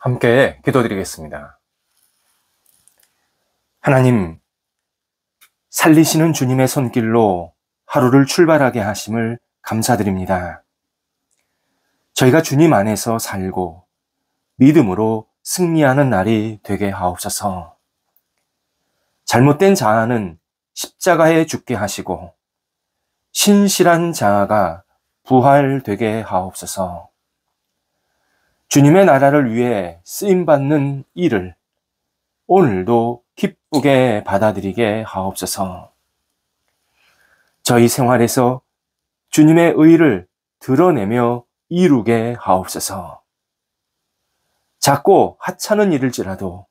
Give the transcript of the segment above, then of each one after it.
함께 기도드리겠습니다. 하나님, 살리시는 주님의 손길로 하루를 출발하게 하심을 감사드립니다. 저희가 주님 안에서 살고 믿음으로 승리하는 날이 되게 하옵소서. 잘못된 자아는 십자가에 죽게 하시고 신실한 자아가 부활되게 하옵소서. 주님의 나라를 위해 쓰임받는 일을 오늘도 기쁘게 받아들이게 하옵소서. 저희 생활에서 주님의 의를 드러내며 이루게 하옵소서. 작고 하찮은 일일지라도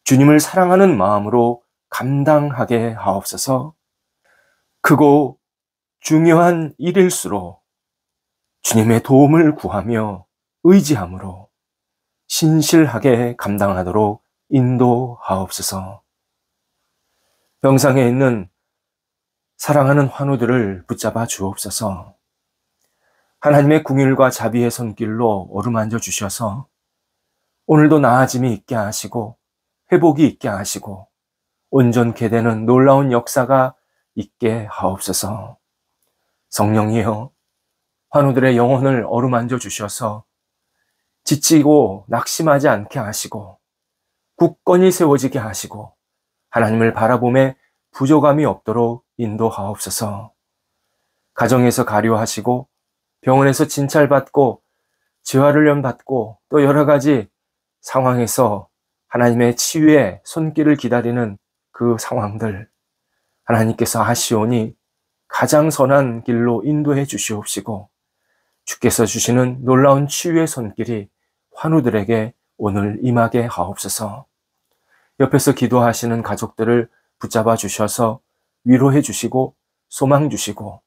주님을 사랑하는 마음으로 감당하게 하옵소서. 크고 중요한 일일수록 주님의 도움을 구하며 의지함으로 신실하게 감당하도록 인도하옵소서. 병상에 있는 사랑하는 환우들을 붙잡아 주옵소서. 하나님의 궁율과 자비의 손길로 어루만져 주셔서 오늘도 나아짐이 있게 하시고 회복이 있게 하시고 온전케 되는 놀라운 역사가 있게 하옵소서. 성령이여, 환우들의 영혼을 어루만져 주셔서 지치고 낙심하지 않게 하시고 굳건히 세워지게 하시고 하나님을 바라봄에 부족함이 없도록 인도하옵소서. 가정에서 가료하시고 병원에서 진찰받고 재활훈련 받고 또 여러 가지 상황에서 하나님의 치유의 손길을 기다리는 그 상황들, 하나님께서 하시오니 가장 선한 길로 인도해 주시옵시고 주께서 주시는 놀라운 치유의 손길이 환우들에게 오늘 임하게 하옵소서. 옆에서 기도하시는 가족들을 붙잡아 주셔서 위로해 주시고 소망 주시고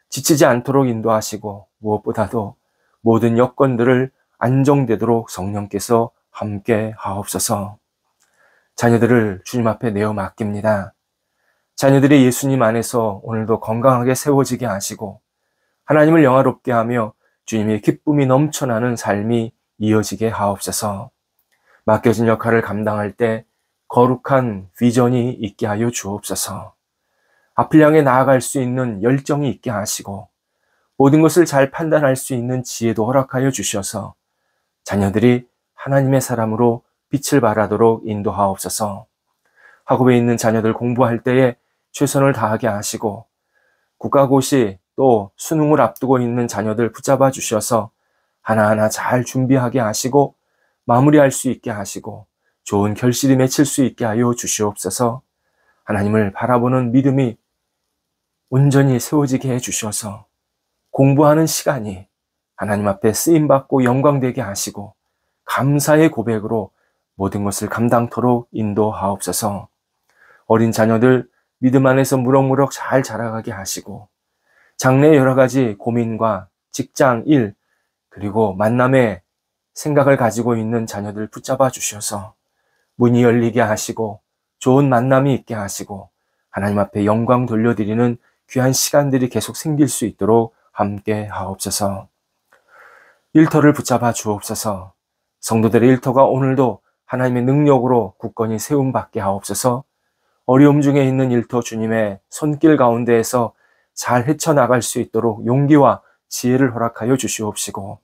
지치지 않도록 인도하시고 무엇보다도 모든 여건들을 안정되도록 성령께서 함께 하옵소서. 자녀들을 주님 앞에 내어 맡깁니다. 자녀들이 예수님 안에서 오늘도 건강하게 세워지게 하시고 하나님을 영화롭게 하며 주님의 기쁨이 넘쳐나는 삶이 이어지게 하옵소서. 맡겨진 역할을 감당할 때 거룩한 비전이 있게 하여 주옵소서. 앞을 향해 나아갈 수 있는 열정이 있게 하시고 모든 것을 잘 판단할 수 있는 지혜도 허락하여 주셔서 자녀들이 하나님의 사람으로 빛을 발하도록 인도하옵소서. 학업에 있는 자녀들 공부할 때에 최선을 다하게 하시고 국가고시 또 수능을 앞두고 있는 자녀들 붙잡아 주셔서 하나하나 잘 준비하게 하시고 마무리할 수 있게 하시고 좋은 결실이 맺힐 수 있게 하여 주시옵소서. 하나님을 바라보는 믿음이 온전히 세워지게 해 주셔서 공부하는 시간이 하나님 앞에 쓰임받고 영광되게 하시고 감사의 고백으로 모든 것을 감당토록 인도하옵소서. 어린 자녀들 믿음 안에서 무럭무럭 잘 자라가게 하시고 장래의 여러 가지 고민과 직장, 일, 그리고 만남의 생각을 가지고 있는 자녀들 붙잡아 주셔서 문이 열리게 하시고 좋은 만남이 있게 하시고 하나님 앞에 영광 돌려드리는 귀한 시간들이 계속 생길 수 있도록 함께 하옵소서. 일터를 붙잡아 주옵소서. 성도들의 일터가 오늘도 하나님의 능력으로 굳건히 세움받게 하옵소서. 어려움 중에 있는 일터 주님의 손길 가운데에서 잘 헤쳐나갈 수 있도록 용기와 지혜를 허락하여 주시옵시고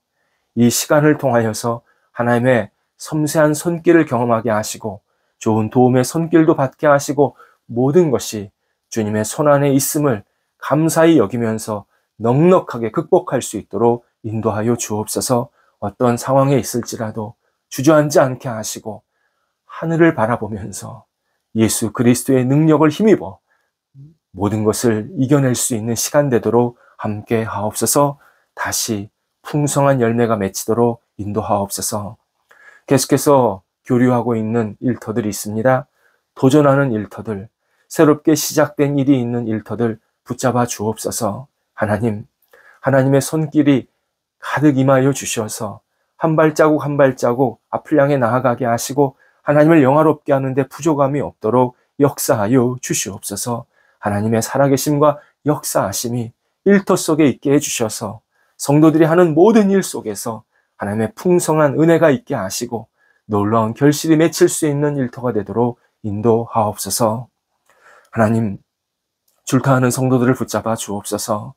이 시간을 통하여서 하나님의 섬세한 손길을 경험하게 하시고 좋은 도움의 손길도 받게 하시고 모든 것이 주님의 손안에 있음을 감사히 여기면서 넉넉하게 극복할 수 있도록 인도하여 주옵소서. 어떤 상황에 있을지라도 주저앉지 않게 하시고 하늘을 바라보면서 예수 그리스도의 능력을 힘입어 모든 것을 이겨낼 수 있는 시간 되도록 함께 하옵소서. 다시 풍성한 열매가 맺히도록 인도하옵소서. 계속해서 교류하고 있는 일터들이 있습니다. 도전하는 일터들, 새롭게 시작된 일이 있는 일터들 붙잡아 주옵소서. 하나님, 하나님의 손길이 가득 임하여 주셔서 한 발자국 한 발자국 앞을 향해 나아가게 하시고 하나님을 영화롭게 하는데 부족함이 없도록 역사하여 주시옵소서. 하나님의 살아계심과 역사하심이 일터 속에 있게 해주셔서 성도들이 하는 모든 일 속에서 하나님의 풍성한 은혜가 있게 하시고 놀라운 결실이 맺힐 수 있는 일터가 되도록 인도하옵소서. 하나님, 줄타하는 성도들을 붙잡아 주옵소서.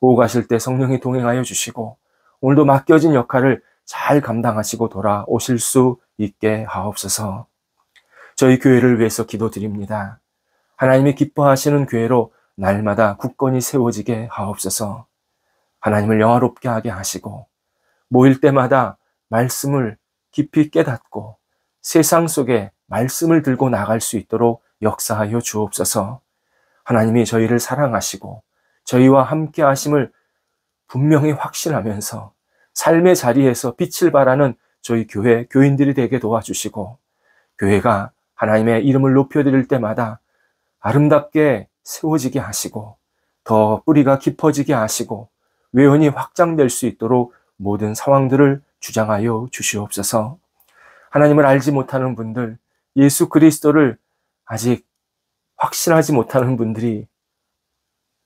오후 가실 때 성령이 동행하여 주시고 오늘도 맡겨진 역할을 잘 감당하시고 돌아오실 수 있게 하옵소서. 저희 교회를 위해서 기도드립니다. 하나님이 기뻐하시는 교회로 날마다 굳건히 세워지게 하옵소서. 하나님을 영화롭게 하게 하시고 모일 때마다 말씀을 깊이 깨닫고 세상 속에 말씀을 들고 나갈 수 있도록 역사하여 주옵소서. 하나님이 저희를 사랑하시고 저희와 함께 하심을 분명히 확신하면서 삶의 자리에서 빛을 발하는 저희 교회 교인들이 되게 도와주시고 교회가 하나님의 이름을 높여드릴 때마다 아름답게 세워지게 하시고 더 뿌리가 깊어지게 하시고 외연이 확장될 수 있도록 모든 상황들을 주장하여 주시옵소서. 하나님을 알지 못하는 분들, 예수 그리스도를 아직 확신하지 못하는 분들이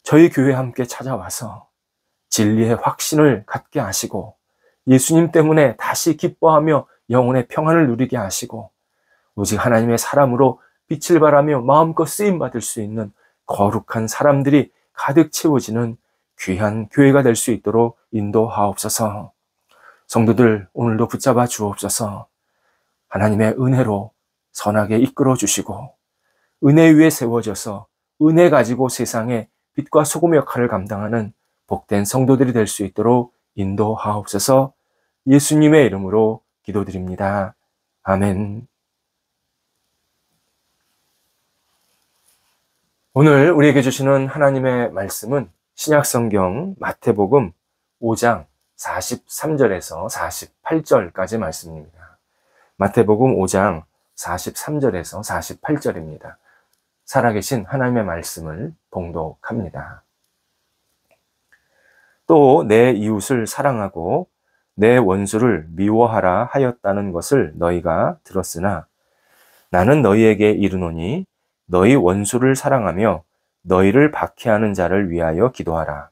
저희 교회에 함께 찾아와서 진리의 확신을 갖게 하시고 예수님 때문에 다시 기뻐하며 영혼의 평안을 누리게 하시고 오직 하나님의 사람으로 빛을 발하며 마음껏 쓰임받을 수 있는 거룩한 사람들이 가득 채워지는 귀한 교회가 될 수 있도록 인도하옵소서. 성도들 오늘도 붙잡아 주옵소서. 하나님의 은혜로 선하게 이끌어 주시고 은혜 위에 세워져서 은혜 가지고 세상에 빛과 소금 역할을 감당하는 복된 성도들이 될 수 있도록 인도하옵소서. 예수님의 이름으로 기도드립니다. 아멘. 오늘 우리에게 주시는 하나님의 말씀은 신약성경 마태복음 5장 43절에서 48절까지 말씀입니다. 마태복음 5장 43절에서 48절입니다. 살아계신 하나님의 말씀을 봉독합니다. 또 내 이웃을 사랑하고 내 원수를 미워하라 하였다는 것을 너희가 들었으나 나는 너희에게 이르노니 너희 원수를 사랑하며 너희를 박해하는 자를 위하여 기도하라.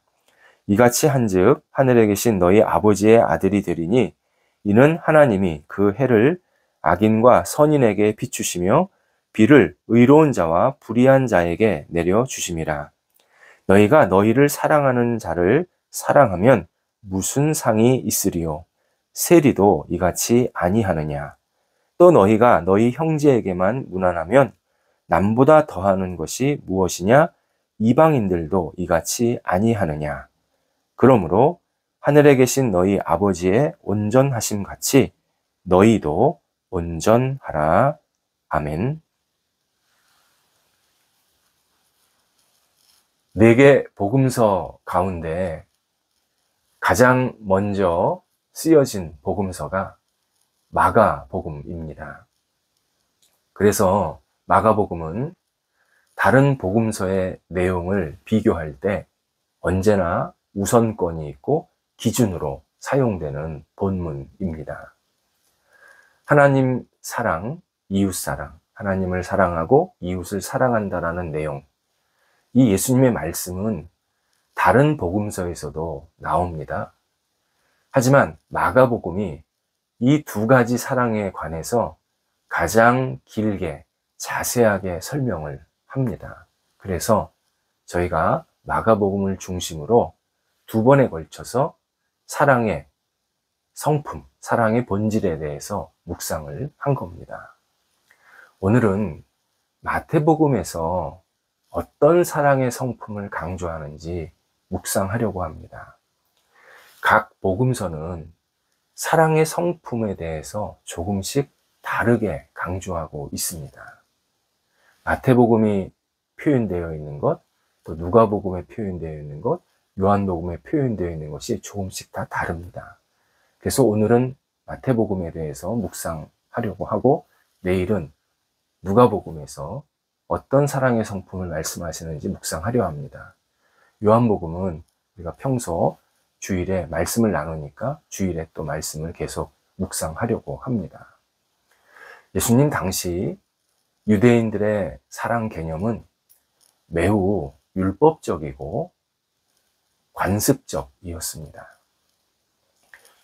이같이 한즉 하늘에 계신 너희 아버지의 아들이 되리니 이는 하나님이 그 해를 악인과 선인에게 비추시며 비를 의로운 자와 불의한 자에게 내려 주심이라. 너희가 너희를 사랑하는 자를 사랑하면 무슨 상이 있으리요? 세리도 이같이 아니하느냐? 또 너희가 너희 형제에게만 무난하면 남보다 더하는 것이 무엇이냐? 이방인들도 이같이 아니하느냐? 그러므로 하늘에 계신 너희 아버지의 온전하심 같이 너희도 온전하라. 아멘. 4개 복음서 가운데 가장 먼저 쓰여진 복음서가 마가복음입니다. 그래서 마가복음은 다른 복음서의 내용을 비교할 때 언제나 우선권이 있고 기준으로 사용되는 본문입니다. 하나님 사랑, 이웃 사랑, 하나님을 사랑하고 이웃을 사랑한다라는 내용, 이 예수님의 말씀은 다른 복음서에서도 나옵니다. 하지만 마가복음이 이 2가지 사랑에 관해서 가장 길게 자세하게 설명을 합니다. 그래서 저희가 마가복음을 중심으로 2번에 걸쳐서 사랑의 성품, 사랑의 본질에 대해서 묵상을 한 겁니다. 오늘은 마태복음에서 어떤 사랑의 성품을 강조하는지 묵상하려고 합니다. 각 복음서는 사랑의 성품에 대해서 조금씩 다르게 강조하고 있습니다. 마태복음이 표현되어 있는 것, 또 누가복음에 표현되어 있는 것, 요한복음에 표현되어 있는 것이 조금씩 다 다릅니다. 그래서 오늘은 마태복음에 대해서 묵상하려고 하고 내일은 누가복음에서 어떤 사랑의 성품을 말씀하시는지 묵상하려 합니다. 요한복음은 우리가 평소 주일에 말씀을 나누니까 주일에 또 말씀을 계속 묵상하려고 합니다. 예수님 당시 유대인들의 사랑 개념은 매우 율법적이고 관습적이었습니다.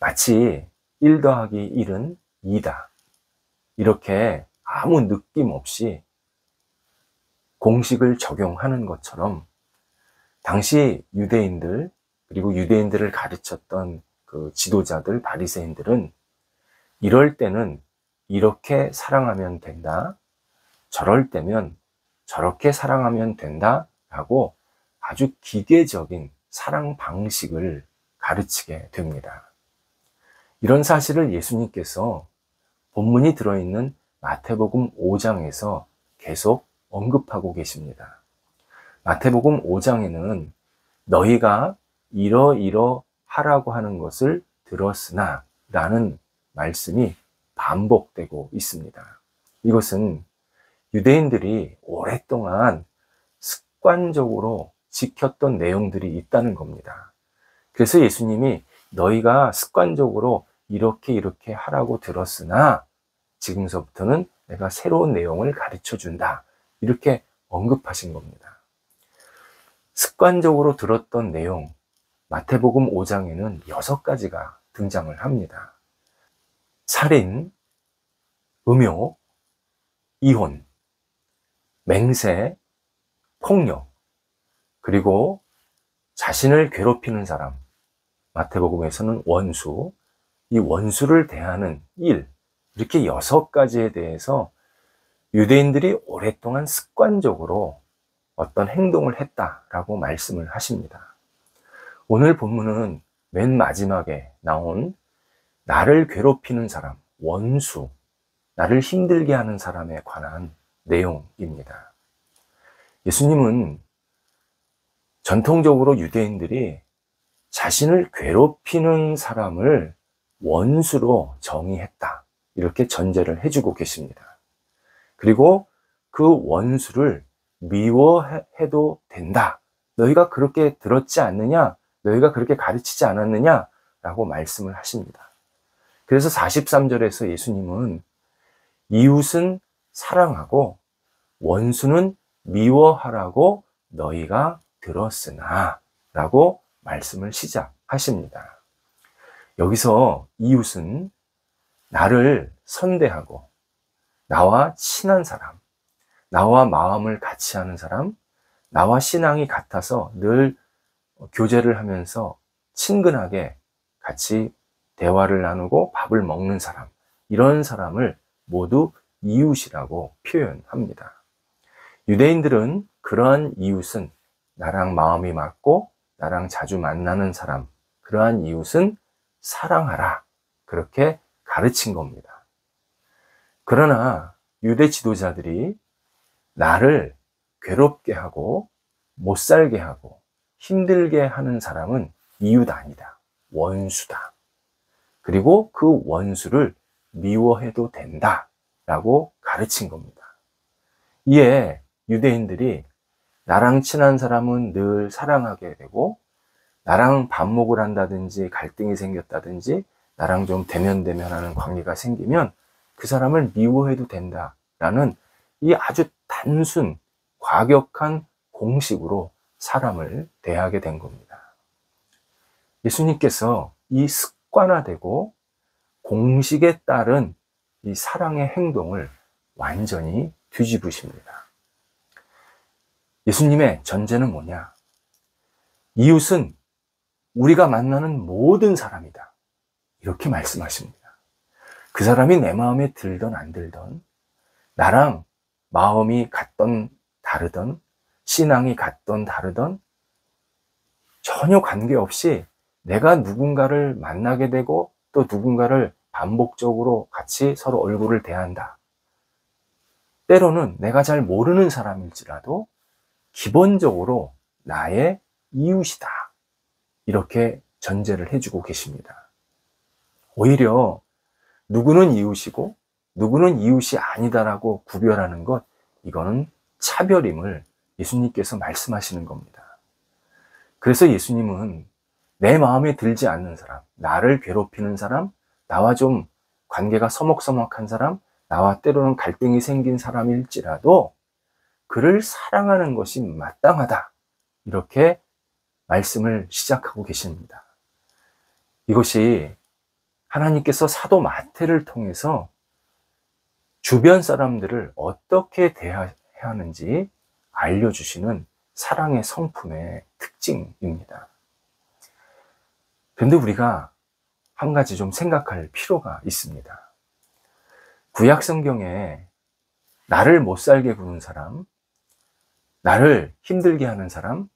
마치 1 더하기 1은 2다. 이렇게 아무 느낌 없이 공식을 적용하는 것처럼 당시 유대인들, 그리고 유대인들을 가르쳤던 그 지도자들, 바리새인들은 이럴 때는 이렇게 사랑하면 된다, 저럴 때면 저렇게 사랑하면 된다 라고 아주 기계적인 사랑 방식을 가르치게 됩니다. 이런 사실을 예수님께서 본문이 들어있는 마태복음 5장에서 계속 언급하고 계십니다. 마태복음 5장에는 너희가 이러이러하라고 하는 것을 들었으나 라는 말씀이 반복되고 있습니다. 이것은 유대인들이 오랫동안 습관적으로 지켰던 내용들이 있다는 겁니다. 그래서 예수님이 너희가 습관적으로 이렇게 하라고 들었으나 지금서부터는 내가 새로운 내용을 가르쳐 준다, 이렇게 언급하신 겁니다. 습관적으로 들었던 내용, 마태복음 5장에는 6가지가 등장을 합니다. 살인, 음욕, 이혼, 맹세, 폭력, 그리고 자신을 괴롭히는 사람, 마태복음에서는 원수, 이 원수를 대하는 일, 이렇게 6가지에 대해서 유대인들이 오랫동안 습관적으로 어떤 행동을 했다라고 말씀을 하십니다. 오늘 본문은 맨 마지막에 나온 나를 괴롭히는 사람, 원수, 나를 힘들게 하는 사람에 관한 내용입니다. 예수님은 전통적으로 유대인들이 자신을 괴롭히는 사람을 원수로 정의했다, 이렇게 전제를 해주고 계십니다. 그리고 그 원수를 미워해도 된다, 너희가 그렇게 들었지 않느냐, 너희가 그렇게 가르치지 않았느냐 라고 말씀을 하십니다. 그래서 43절에서 예수님은 이웃은 사랑하고 원수는 미워하라고 너희가 들었으나 라고 말씀을 시작하십니다. 여기서 이웃은 나를 선대하고 나와 친한 사람, 나와 마음을 같이 하는 사람, 나와 신앙이 같아서 늘 교제를 하면서 친근하게 같이 대화를 나누고 밥을 먹는 사람, 이런 사람을 모두 이웃이라고 표현합니다. 유대인들은 그러한 이웃은 나랑 마음이 맞고 나랑 자주 만나는 사람, 그러한 이웃은 사랑하라, 그렇게 가르친 겁니다. 그러나 유대 지도자들이 나를 괴롭게 하고 못 살게 하고 힘들게 하는 사람은 이웃 아니다, 원수다. 그리고 그 원수를 미워해도 된다 라고 가르친 겁니다. 이에 유대인들이 나랑 친한 사람은 늘 사랑하게 되고, 나랑 반목을 한다든지 갈등이 생겼다든지 나랑 좀 대면대면하는 관계가 생기면 그 사람을 미워해도 된다라는 이 아주 단순, 과격한 공식으로 사람을 대하게 된 겁니다. 예수님께서 이 습관화되고 공식에 따른 이 사랑의 행동을 완전히 뒤집으십니다. 예수님의 전제는 뭐냐? 이웃은 우리가 만나는 모든 사람이다, 이렇게 말씀하십니다. 그 사람이 내 마음에 들던 안 들던, 나랑 마음이 같던 다르던, 신앙이 같던 다르던 전혀 관계없이 내가 누군가를 만나게 되고 또 누군가를 반복적으로 같이 서로 얼굴을 대한다. 때로는 내가 잘 모르는 사람일지라도 기본적으로 나의 이웃이다, 이렇게 전제를 해주고 계십니다. 오히려 누구는 이웃이고 누구는 이웃이 아니다라고 구별하는 것, 이거는 차별임을 예수님께서 말씀하시는 겁니다. 그래서 예수님은 내 마음에 들지 않는 사람, 나를 괴롭히는 사람, 나와 좀 관계가 서먹서먹한 사람, 나와 때로는 갈등이 생긴 사람일지라도 그를 사랑하는 것이 마땅하다, 이렇게 말씀을 시작하고 계십니다. 이것이 하나님께서 사도 마태를 통해서 주변 사람들을 어떻게 대해야 하는지 알려주시는 사랑의 성품의 특징입니다. 그런데 우리가 한 가지 좀 생각할 필요가 있습니다. 구약 성경에 나를 못 살게 구는 사람, 나를 힘들게 하는 사람,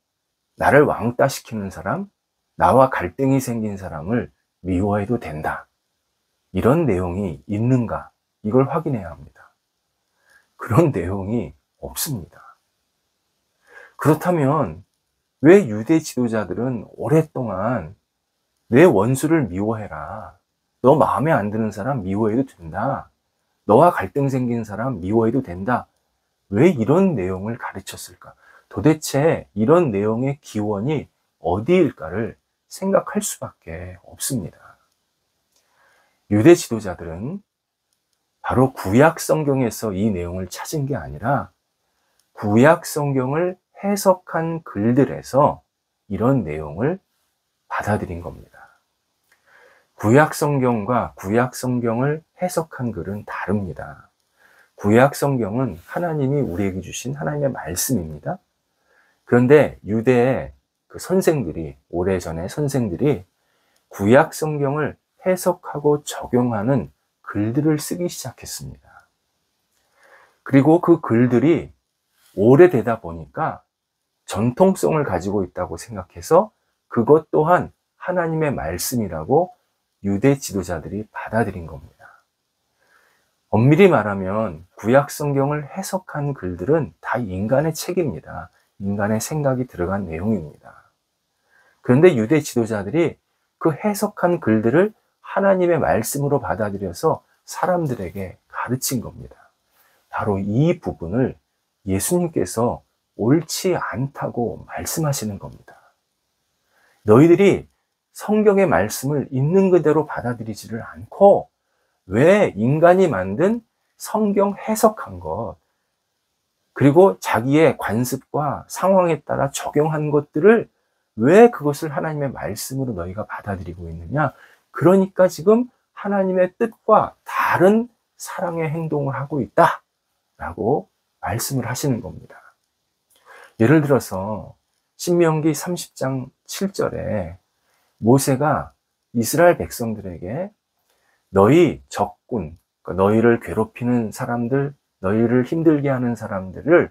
나를 왕따시키는 사람, 나와 갈등이 생긴 사람을 미워해도 된다, 이런 내용이 있는가, 이걸 확인해야 합니다. 그런 내용이 없습니다. 그렇다면 왜 유대 지도자들은 오랫동안 내 원수를 미워해라, 너 마음에 안 드는 사람 미워해도 된다, 너와 갈등 생긴 사람 미워해도 된다, 왜 이런 내용을 가르쳤을까? 도대체 이런 내용의 기원이 어디일까를 생각할 수밖에 없습니다. 유대 지도자들은 바로 구약 성경에서 이 내용을 찾은 게 아니라 구약 성경을 해석한 글들에서 이런 내용을 받아들인 겁니다. 구약 성경과 구약 성경을 해석한 글은 다릅니다. 구약 성경은 하나님이 우리에게 주신 하나님의 말씀입니다. 그런데 유대의 그 선생들이, 오래전의 선생들이 구약 성경을 해석하고 적용하는 글들을 쓰기 시작했습니다. 그리고 그 글들이 오래되다 보니까 전통성을 가지고 있다고 생각해서 그것 또한 하나님의 말씀이라고 유대 지도자들이 받아들인 겁니다. 엄밀히 말하면 구약 성경을 해석한 글들은 다 인간의 책입니다. 인간의 생각이 들어간 내용입니다. 그런데 유대 지도자들이 그 해석한 글들을 하나님의 말씀으로 받아들여서 사람들에게 가르친 겁니다. 바로 이 부분을 예수님께서 옳지 않다고 말씀하시는 겁니다. 너희들이 성경의 말씀을 있는 그대로 받아들이지를 않고 왜 인간이 만든 성경 해석한 것, 그리고 자기의 관습과 상황에 따라 적용한 것들을 왜 그것을 하나님의 말씀으로 너희가 받아들이고 있느냐? 그러니까 지금 하나님의 뜻과 다른 사랑의 행동을 하고 있다 라고 말씀을 하시는 겁니다. 예를 들어서 신명기 30장 7절에 모세가 이스라엘 백성들에게 너희 적군, 너희를 괴롭히는 사람들, 너희를 힘들게 하는 사람들을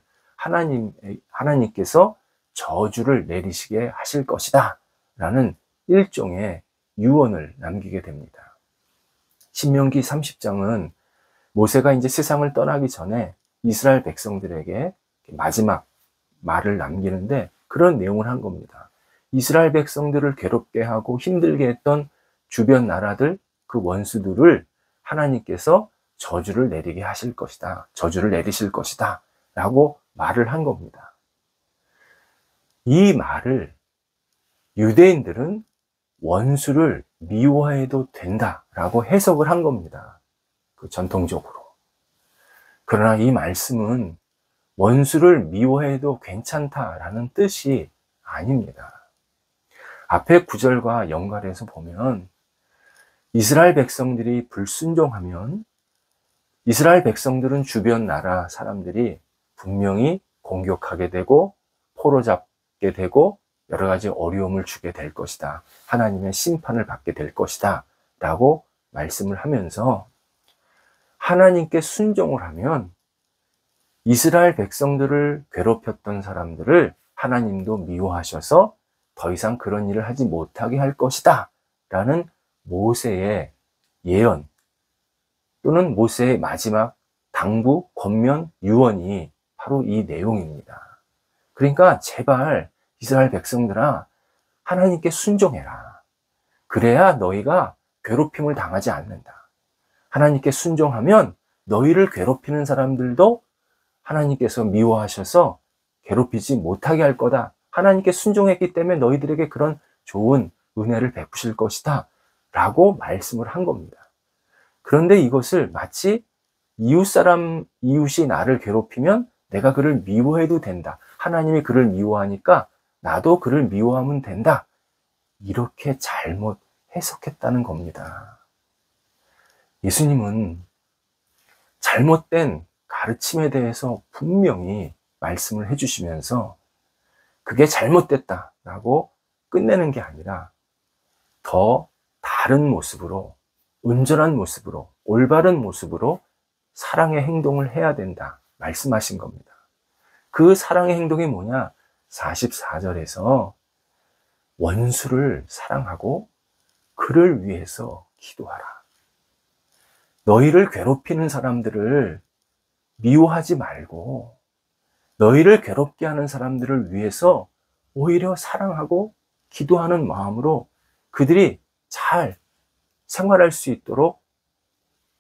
하나님께서 저주를 내리시게 하실 것이다 라는 일종의 유언을 남기게 됩니다. 신명기 30장은 모세가 이제 세상을 떠나기 전에 이스라엘 백성들에게 마지막 말을 남기는데 그런 내용을 한 겁니다. 이스라엘 백성들을 괴롭게 하고 힘들게 했던 주변 나라들, 그 원수들을 하나님께서 저주를 내리게 하실 것이다, 저주를 내리실 것이다 라고 말을 한 겁니다. 이 말을 유대인들은 원수를 미워해도 된다라고 해석을 한 겁니다. 그 전통적으로. 그러나 이 말씀은 원수를 미워해도 괜찮다라는 뜻이 아닙니다. 앞에 구절과 연관해서 보면 이스라엘 백성들이 불순종하면 이스라엘 백성들은 주변 나라 사람들이 분명히 공격하게 되고 포로 잡게 되고 여러 가지 어려움을 주게 될 것이다, 하나님의 심판을 받게 될 것이다 라고 말씀을 하면서 하나님께 순종을 하면 이스라엘 백성들을 괴롭혔던 사람들을 하나님도 미워하셔서 더 이상 그런 일을 하지 못하게 할 것이다 라는 모세의 예언 또는 모세의 마지막 당부, 권면, 유언이 바로 이 내용입니다. 그러니까 제발 이스라엘 백성들아, 하나님께 순종해라. 그래야 너희가 괴롭힘을 당하지 않는다. 하나님께 순종하면 너희를 괴롭히는 사람들도 하나님께서 미워하셔서 괴롭히지 못하게 할 거다. 하나님께 순종했기 때문에 너희들에게 그런 좋은 은혜를 베푸실 것이다 라고 말씀을 한 겁니다. 그런데 이것을 마치 이웃이 나를 괴롭히면 내가 그를 미워해도 된다, 하나님이 그를 미워하니까 나도 그를 미워하면 된다, 이렇게 잘못 해석했다는 겁니다. 예수님은 잘못된 가르침에 대해서 분명히 말씀을 해주시면서 그게 잘못됐다라고 끝내는 게 아니라 더 다른 모습으로, 온전한 모습으로, 올바른 모습으로 사랑의 행동을 해야 된다 말씀하신 겁니다. 그 사랑의 행동이 뭐냐? 44절에서 원수를 사랑하고 그를 위해서 기도하라. 너희를 괴롭히는 사람들을 미워하지 말고 너희를 괴롭게 하는 사람들을 위해서 오히려 사랑하고 기도하는 마음으로 그들이 잘 생활할 수 있도록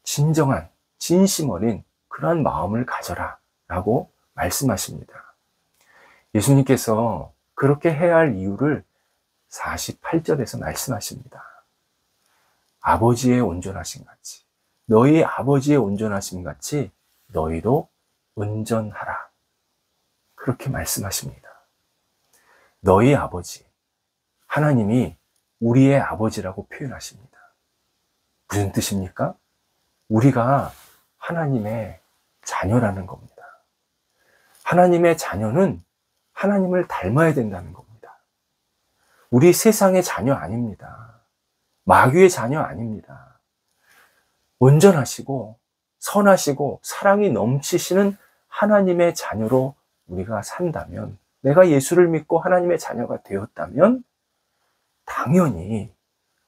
진정한, 진심 어린 그러한 마음을 가져라 라고 말씀하십니다. 예수님께서 그렇게 해야 할 이유를 48절에서 말씀하십니다. 아버지의 온전하심 같이, 너희 아버지의 온전하심 같이 너희도 온전하라. 그렇게 말씀하십니다. 너희 아버지, 하나님이 우리의 아버지라고 표현하십니다. 무슨 뜻입니까? 우리가 하나님의 자녀라는 겁니다. 하나님의 자녀는 하나님을 닮아야 된다는 겁니다. 우리 세상의 자녀 아닙니다. 마귀의 자녀 아닙니다. 온전하시고 선하시고 사랑이 넘치시는 하나님의 자녀로 우리가 산다면, 내가 예수를 믿고 하나님의 자녀가 되었다면 당연히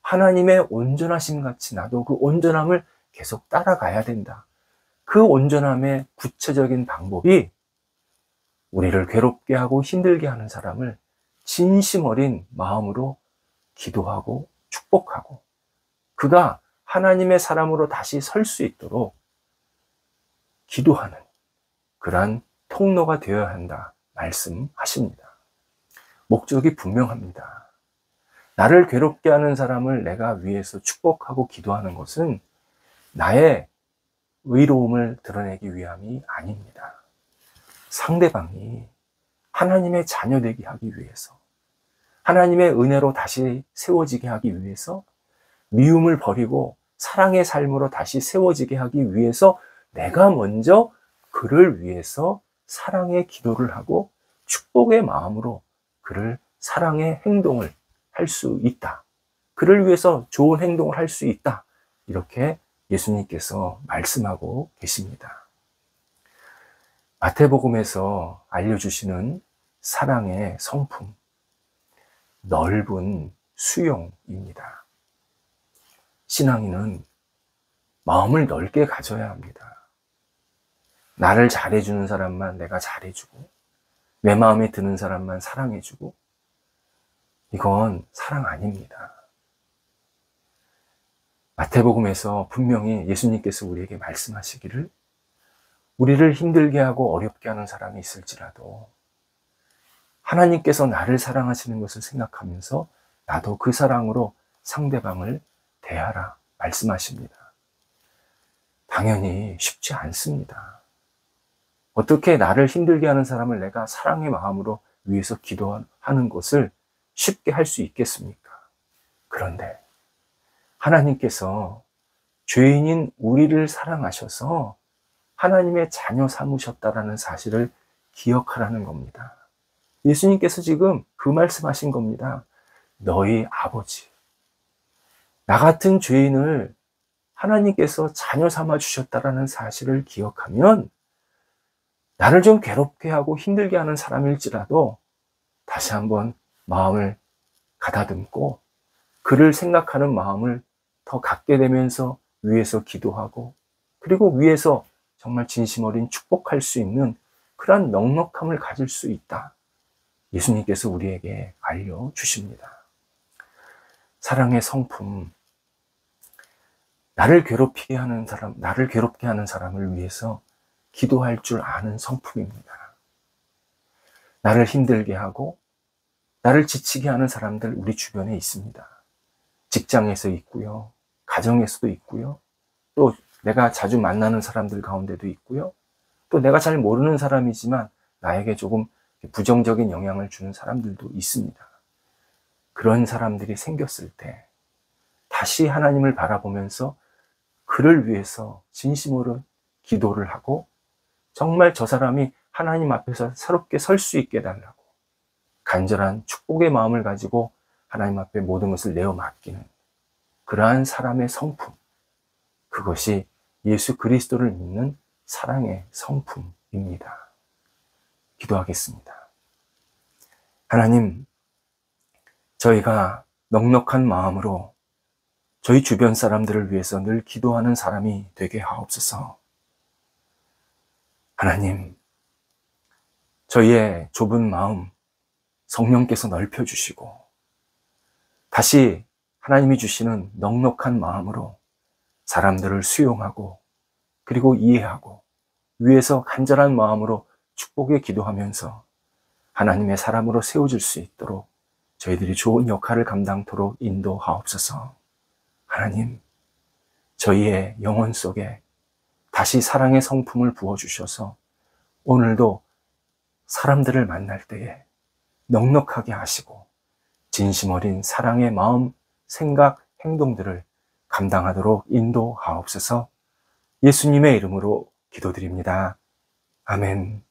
하나님의 온전하심 같이 나도 그 온전함을 계속 따라가야 된다. 그 온전함의 구체적인 방법이 우리를 괴롭게 하고 힘들게 하는 사람을 진심 어린 마음으로 기도하고 축복하고 그가 하나님의 사람으로 다시 설 수 있도록 기도하는 그러한 통로가 되어야 한다 말씀하십니다. 목적이 분명합니다. 나를 괴롭게 하는 사람을 내가 위해서 축복하고 기도하는 것은 나의 의로움을 드러내기 위함이 아닙니다. 상대방이 하나님의 자녀 되게 하기 위해서, 하나님의 은혜로 다시 세워지게 하기 위해서, 미움을 버리고 사랑의 삶으로 다시 세워지게 하기 위해서 내가 먼저 그를 위해서 사랑의 기도를 하고 축복의 마음으로 그를 사랑의 행동을 할 수 있다. 그를 위해서 좋은 행동을 할 수 있다. 이렇게 예수님께서 말씀하고 계십니다. 마태복음에서 알려주시는 사랑의 성품, 넓은 수용입니다. 신앙인은 마음을 넓게 가져야 합니다. 나를 잘해주는 사람만 내가 잘해주고, 내 마음에 드는 사람만 사랑해주고, 이건 사랑 아닙니다. 마태복음에서 분명히 예수님께서 우리에게 말씀하시기를, 우리를 힘들게 하고 어렵게 하는 사람이 있을지라도 하나님께서 나를 사랑하시는 것을 생각하면서 나도 그 사랑으로 상대방을 대하라 말씀하십니다. 당연히 쉽지 않습니다. 어떻게 나를 힘들게 하는 사람을 내가 사랑의 마음으로 위해서 기도하는 것을 쉽게 할 수 있겠습니까? 그런데 하나님께서 죄인인 우리를 사랑하셔서 하나님의 자녀 삼으셨다라는 사실을 기억하라는 겁니다. 예수님께서 지금 그 말씀하신 겁니다. 너희 아버지, 나 같은 죄인을 하나님께서 자녀 삼아 주셨다라는 사실을 기억하면 나를 좀 괴롭게 하고 힘들게 하는 사람일지라도 다시 한번 마음을 가다듬고 그를 생각하는 마음을 더 갖게 되면서 위에서 기도하고 그리고 위에서 정말 진심 어린 축복할 수 있는 그러한 넉넉함을 가질 수 있다. 예수님께서 우리에게 알려주십니다. 사랑의 성품, 나를 괴롭게 하는 사람을 위해서 기도할 줄 아는 성품입니다. 나를 힘들게 하고 나를 지치게 하는 사람들 우리 주변에 있습니다. 직장에서 있고요. 가정에서도 있고요. 또 내가 자주 만나는 사람들 가운데도 있고요. 또 내가 잘 모르는 사람이지만 나에게 조금 부정적인 영향을 주는 사람들도 있습니다. 그런 사람들이 생겼을 때 다시 하나님을 바라보면서 그를 위해서 진심으로 기도를 하고 정말 저 사람이 하나님 앞에서 새롭게 설 수 있게 해달라고 간절한 축복의 마음을 가지고 하나님 앞에 모든 것을 내어 맡기는 그러한 사람의 성품, 그것이 예수 그리스도를 믿는 사랑의 성품입니다. 기도하겠습니다. 하나님, 저희가 넉넉한 마음으로 저희 주변 사람들을 위해서 늘 기도하는 사람이 되게 하옵소서. 하나님, 저희의 좁은 마음 성령께서 넓혀주시고 다시 하나님이 주시는 넉넉한 마음으로 사람들을 수용하고 그리고 이해하고 위에서 간절한 마음으로 축복에 기도하면서 하나님의 사람으로 세워질 수 있도록 저희들이 좋은 역할을 감당토록 인도하옵소서. 하나님, 저희의 영혼 속에 다시 사랑의 성품을 부어주셔서 오늘도 사람들을 만날 때에 넉넉하게 하시고 진심 어린 사랑의 마음, 생각, 행동들을 감당하도록 인도하옵소서. 예수님의 이름으로 기도드립니다. 아멘.